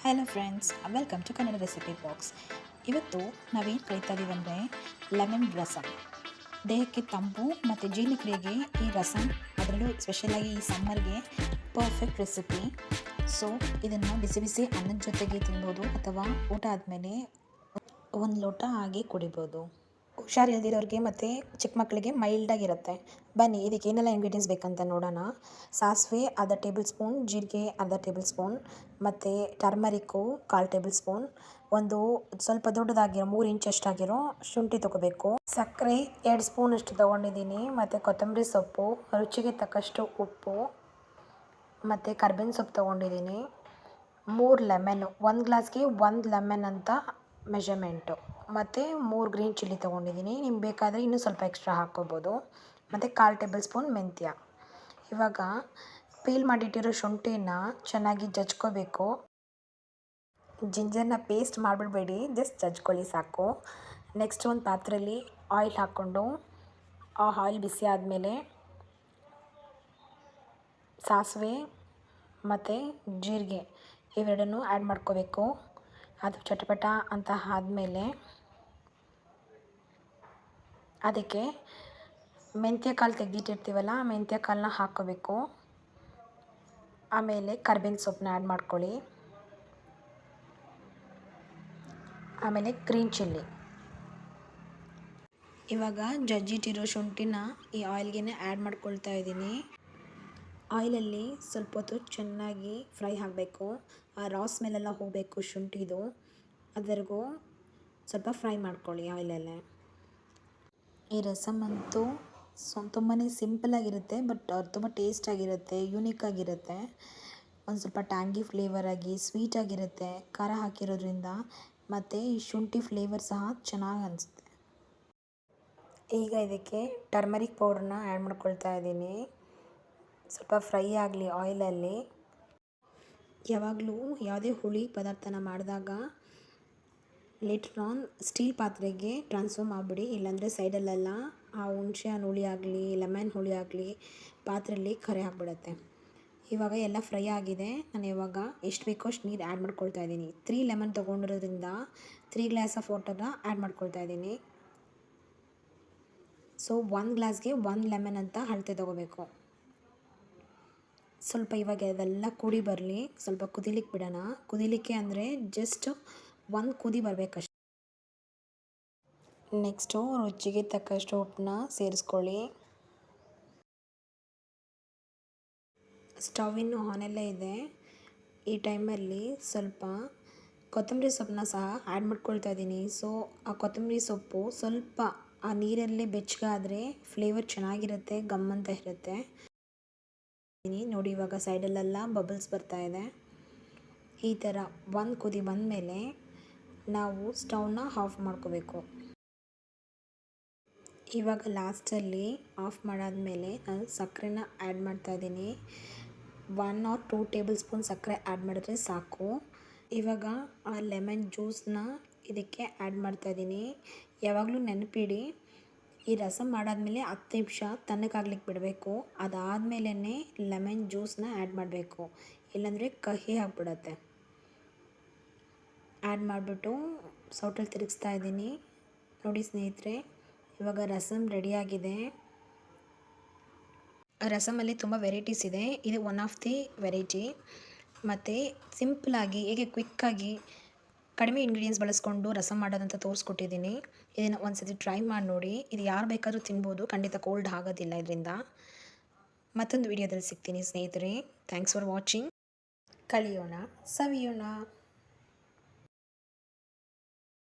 Hello friends, welcome to Kannada recipe box. ಇವತ್ತು ನಾವೇನು ಕಲಿತಾ ಇದ್ದೀವಿ ಅಂದರೆ ಲೆಮನ್ ರಸಮ್. ದೇಹಕ್ಕೆ ತಂಪು ಮತ್ತು ಜೀರ್ಣಕ್ರಿಯೆಗೆ ಈ ರಸಮ್, ಅದರಲ್ಲೂ ಸ್ಪೆಷಲಾಗಿ ಈ ಸಮ್ಮರ್ಗೆ ಪರ್ಫೆಕ್ಟ್ ರೆಸಿಪಿ. ಸೊ ಇದನ್ನು ಬಿಸಿ ಬಿಸಿ ಅನ್ನದ ಜೊತೆಗೆ ತಿನ್ಬೋದು ಅಥವಾ ಊಟ ಆದಮೇಲೆ ಒಂದು ಲೋಟ ಹಾಗೆ ಕುಡಿಬೋದು. ಹುಷಾರಿಲ್ದಿರೋರಿಗೆ ಮತ್ತು ಚಿಕ್ಕ ಮಕ್ಕಳಿಗೆ ಮೈಲ್ಡಾಗಿರುತ್ತೆ. ಬನ್ನಿ ಇದಕ್ಕೆ ಏನೆಲ್ಲ ಇಂಗ್ರೀಡಿಯೆಂಟ್ಸ್ ಬೇಕಂತ ನೋಡೋಣ. ಸಾಸಿವೆ ಅರ್ಧ ಟೇಬಲ್ ಸ್ಪೂನ್, ಜೀರಿಗೆ ಅರ್ಧ ಟೇಬಲ್ ಸ್ಪೂನ್, ಮತ್ತು ಟರ್ಮರಿಕ್ಕು 1/4 ಟೇಬಲ್ ಸ್ಪೂನ್, ಒಂದು ಸ್ವಲ್ಪ ದೊಡ್ಡದಾಗಿರೋ 3 ಇಂಚಷ್ಟಾಗಿರೋ ಶುಂಠಿ ತೊಗೋಬೇಕು. ಸಕ್ಕರೆ 2 ಸ್ಪೂನಷ್ಟು ತೊಗೊಂಡಿದ್ದೀನಿ, ಮತ್ತು ಕೊತ್ತಂಬರಿ ಸೊಪ್ಪು, ರುಚಿಗೆ ತಕ್ಕಷ್ಟು ಉಪ್ಪು, ಮತ್ತು ಕರ್ಬೇವಿನ ಸೊಪ್ಪು ತೊಗೊಂಡಿದ್ದೀನಿ. 3 ಲೆಮನ್ನು, 1 ಗ್ಲಾಸ್ಗೆ 1 ಲೆಮನ್ ಅಂತ ಮೆಷರ್ಮೆಂಟು, ಮತ್ತು 3 ಗ್ರೀನ್ ಚಿಲ್ಲಿ ತೊಗೊಂಡಿದ್ದೀನಿ. ನಿಮ್ಗೆ ಬೇಕಾದರೆ ಇನ್ನೂ ಸ್ವಲ್ಪ ಎಕ್ಸ್ಟ್ರಾ ಹಾಕ್ಕೋಬೋದು. ಮತ್ತು 1/4 ಟೇಬಲ್ ಸ್ಪೂನ್ ಮೆಂತ್ಯ. ಇವಾಗ ಪೀಲ್ ಮಾಡಿಟ್ಟಿರೋ ಶುಂಠಿನ ಚೆನ್ನಾಗಿ ಜಜ್ಕೋಬೇಕು. ಜಿಂಜರ್ನ ಪೇಸ್ಟ್ ಮಾಡಿಬಿಡ್ಬೇಡಿ, ಜಸ್ಟ್ ಜಜ್ಕೊಳ್ಳಿ ಸಾಕು. ನೆಕ್ಸ್ಟ್ ಒಂದು ಪಾತ್ರೆಯಲ್ಲಿ ಆಯಿಲ್ ಹಾಕ್ಕೊಂಡು, ಆ ಆಯಿಲ್ ಬಿಸಿ ಆದಮೇಲೆ ಸಾಸಿವೆ ಮತ್ತು ಜೀರಿಗೆ ಇವೆರಡನ್ನೂ ಆ್ಯಡ್ ಮಾಡ್ಕೋಬೇಕು. ಅದು ಚಟಪಟ ಅಂತ ಆದಮೇಲೆ ಅದಕ್ಕೆ ಮೆಂತ್ಯ ಕಾಳು ತೆಗೆದಿಟ್ಟಿರ್ತೀವಲ್ಲ, ಮೆಂತ್ಯ ಕಾಳನ್ನ ಹಾಕ್ಕೋಬೇಕು. ಆಮೇಲೆ ಕರ್ಬೇವಿನ ಸೊಪ್ಪನ್ನ ಆ್ಯಡ್ ಮಾಡ್ಕೊಳ್ಳಿ. ಆಮೇಲೆ ಗ್ರೀನ್ ಚಿಲ್ಲಿ. ಇವಾಗ ಜಜ್ಜಿಟ್ಟಿರೋ ಶುಂಠಿನ ಈ ಆಯಿಲ್ಗೆ ಆ್ಯಡ್ ಮಾಡ್ಕೊಳ್ತಾ ಇದ್ದೀನಿ. ಆಯಿಲಲ್ಲಿ ಸ್ವಲ್ಪ ಹೊತ್ತು ಚೆನ್ನಾಗಿ ಫ್ರೈ ಆಗಬೇಕು. ಆ ರಾ ಸ್ಮೆಲ್ಲೆಲ್ಲ ಹೋಗಬೇಕು ಶುಂಠಿದು, ಅದರಿಗೂ ಸ್ವಲ್ಪ ಫ್ರೈ ಮಾಡ್ಕೊಳ್ಳಿ ಆಯಿಲಲ್ಲೇ. ಈ ರಸಮ್ ಅಂತೂ ತುಂಬಾ ಸಿಂಪಲಾಗಿರುತ್ತೆ, ಬಟ್ ತುಂಬ ಟೇಸ್ಟಾಗಿರುತ್ತೆ, ಯೂನಿಕ್ಕಾಗಿರುತ್ತೆ. ಒಂದು ಸ್ವಲ್ಪ ಟ್ಯಾಂಗಿ ಫ್ಲೇವರಾಗಿ ಸ್ವೀಟಾಗಿರುತ್ತೆ ಖಾರ ಹಾಕಿರೋದ್ರಿಂದ, ಮತ್ತು ಈ ಶುಂಠಿ ಫ್ಲೇವರ್ ಸಹ ಚೆನ್ನಾಗಿ ಅನಿಸುತ್ತೆ. ಈಗ ಇದಕ್ಕೆ ಟರ್ಮರಿಕ್ ಪೌಡ್ರನ್ನ ಆ್ಯಡ್ ಮಾಡ್ಕೊಳ್ತಾ ಇದ್ದೀನಿ. ಸ್ವಲ್ಪ ಫ್ರೈ ಆಗಲಿ ಆಯಿಲಲ್ಲಿ. ಯಾವಾಗಲೂ ಯಾವುದೇ ಹುಳಿ ಪದಾರ್ಥನ ಮಾಡಿದಾಗ ಲೇಟರ್ ಆನ್ ಸ್ಟೀಲ್ ಪಾತ್ರೆಗೆ ಟ್ರಾನ್ಸ್ಫರ್ ಮಾಡಿಬಿಡಿ, ಇಲ್ಲಾಂದರೆ ಸೈಡಲ್ಲೆಲ್ಲ ಆ ಹುಣಸೆ ಹಣ್ಣು ಹುಳಿ ಆಗಲಿ ಲೆಮನ್ ಹುಳಿ ಆಗಲಿ ಪಾತ್ರೆಯಲ್ಲಿ ಕರೆ ಆಗಿಬಿಡುತ್ತೆ. ಇವಾಗ ಎಲ್ಲ ಫ್ರೈ ಆಗಿದೆ. ನಾನು ಇವಾಗ ಎಷ್ಟು ಬೇಕೋ ಅಷ್ಟು ನೀರು ಆ್ಯಡ್ ಮಾಡ್ಕೊಳ್ತಾ ಇದ್ದೀನಿ. 3 ಲೆಮನ್ ತೊಗೊಂಡಿರೋದ್ರಿಂದ 3 ಗ್ಲಾಸ್ ಆಫ್ ವಾಟರ್ನ ಆ್ಯಡ್ ಮಾಡ್ಕೊಳ್ತಾ ಇದ್ದೀನಿ. ಸೊ 1 ಗ್ಲಾಸ್ಗೆ 1 ಲೆಮನ್ ಅಂತ ಅಳತೆ ತೊಗೋಬೇಕು. ಸ್ವಲ್ಪ ಇವಾಗ ಅದೆಲ್ಲ ಕುದಿ ಬರಲಿ, ಸ್ವಲ್ಪ ಕುದಿಲಿಕ್ಕೆ ಬಿಡೋಣ. ಕುದಿಲಿಕ್ಕೆ ಅಂದರೆ ಜಸ್ಟ್ 1 ಕುದಿ ಬರಬೇಕಷ್ಟೆ. ನೆಕ್ಸ್ಟು ರುಚಿಗೆ ತಕ್ಕಷ್ಟು ಉಪ್ಪನ್ನ ಸೇರಿಸ್ಕೊಳ್ಳಿ. ಸ್ಟವ್ ಇನ್ನೂ ಆನಲ್ಲೇ ಇದೆ. ಈ ಟೈಮಲ್ಲಿ ಸ್ವಲ್ಪ ಕೊತ್ತಂಬರಿ ಸೊಪ್ಪನ್ನ ಸಹ ಆ್ಯಡ್ ಮಾಡ್ಕೊಳ್ತಾ ಇದ್ದೀನಿ. ಸೊ ಆ ಕೊತ್ತಂಬರಿ ಸೊಪ್ಪು ಸ್ವಲ್ಪ ಆ ನೀರಲ್ಲೇ ಬೆಚ್ಚಗಾದರೆ ಫ್ಲೇವರ್ ಚೆನ್ನಾಗಿರುತ್ತೆ, ಗಮ್ ಅಂತ ಇರುತ್ತೆ. ನೋಡಿ ಇವಾಗ ಸೈಡಲ್ಲೆಲ್ಲ ಬಬಲ್ಸ್ ಬರ್ತಾ ಇದೆ. ಈ ಥರ 1 ಕುದಿ ಬಂದಮೇಲೆ ನಾವು ಸ್ಟವ್ನ ಆಫ್ ಮಾಡ್ಕೋಬೇಕು. ಇವಾಗ ಲಾಸ್ಟಲ್ಲಿ ಆಫ್ ಮಾಡಾದಮೇಲೆ ನಾನು ಸಕ್ಕರೆನ ಆ್ಯಡ್ ಮಾಡ್ತಾಯಿದ್ದೀನಿ. 1 or 2 ಟೇಬಲ್ ಸ್ಪೂನ್ ಸಕ್ಕರೆ ಆ್ಯಡ್ ಮಾಡಿದ್ರೆ ಸಾಕು. ಇವಾಗ ಆ ಲೆಮನ್ ಜ್ಯೂಸನ್ನ ಇದಕ್ಕೆ ಆ್ಯಡ್ ಮಾಡ್ತಾಯಿದ್ದೀನಿ. ಯಾವಾಗಲೂ ನೆನಪಿಡಿ, ಈ ರಸಮ್ ಮಾಡಾದಮೇಲೆ 10 ನಿಮಿಷ ತಣ್ಣಗಾಗ್ಲಿಕ್ಕೆ ಬಿಡಬೇಕು. ಅದಾದಮೇಲೆ ಲೆಮನ್ ಜ್ಯೂಸನ್ನ ಆ್ಯಡ್ ಮಾಡಬೇಕು, ಇಲ್ಲಾಂದರೆ ಕಹಿ ಆಗಿಬಿಡತ್ತೆ. ಆ್ಯಡ್ ಮಾಡಿಬಿಟ್ಟು ಸೌಟಲ್ಲಿ ತಿರುಗಿಸ್ತಾ ಇದ್ದೀನಿ. ನೋಡಿ ಸ್ನೇಹಿತರೆ, ಇವಾಗ ರಸಮ್ ರೆಡಿಯಾಗಿದೆ. ರಸಮಲ್ಲಿ ತುಂಬ ವೆರೈಟೀಸ್ ಇದೆ, ಇದು ಒನ್ ಆಫ್ ದಿ ವೆರೈಟಿ. ಮತ್ತು ಸಿಂಪಲಾಗಿ ಹೇಗೆ ಕ್ವಿಕ್ಕಾಗಿ ಕಡಿಮೆ ಇಂಗ್ರೀಡಿಯೆಂಟ್ಸ್ ಬಳಸ್ಕೊಂಡು ರಸಮ್ ಮಾಡೋದಂತ ತೋರಿಸ್ಕೊಟ್ಟಿದ್ದೀನಿ. ಇದನ್ನು ಒಂದು ಸತಿ ಟ್ರೈ ಮಾಡಿ ನೋಡಿ. ಇದು ಯಾರು ಬೇಕಾದರೂ ತಿನ್ಬೋದು, ಖಂಡಿತ ಕೋಲ್ಡ್ ಆಗೋದಿಲ್ಲ ಇದರಿಂದ. ಮತ್ತೊಂದು ವಿಡಿಯೋದಲ್ಲಿ ಸಿಗ್ತೀನಿ ಸ್ನೇಹಿತರೆ. Thanks for watching. ಕಲಿಯೋಣ, ಸವಿಯೋಣ.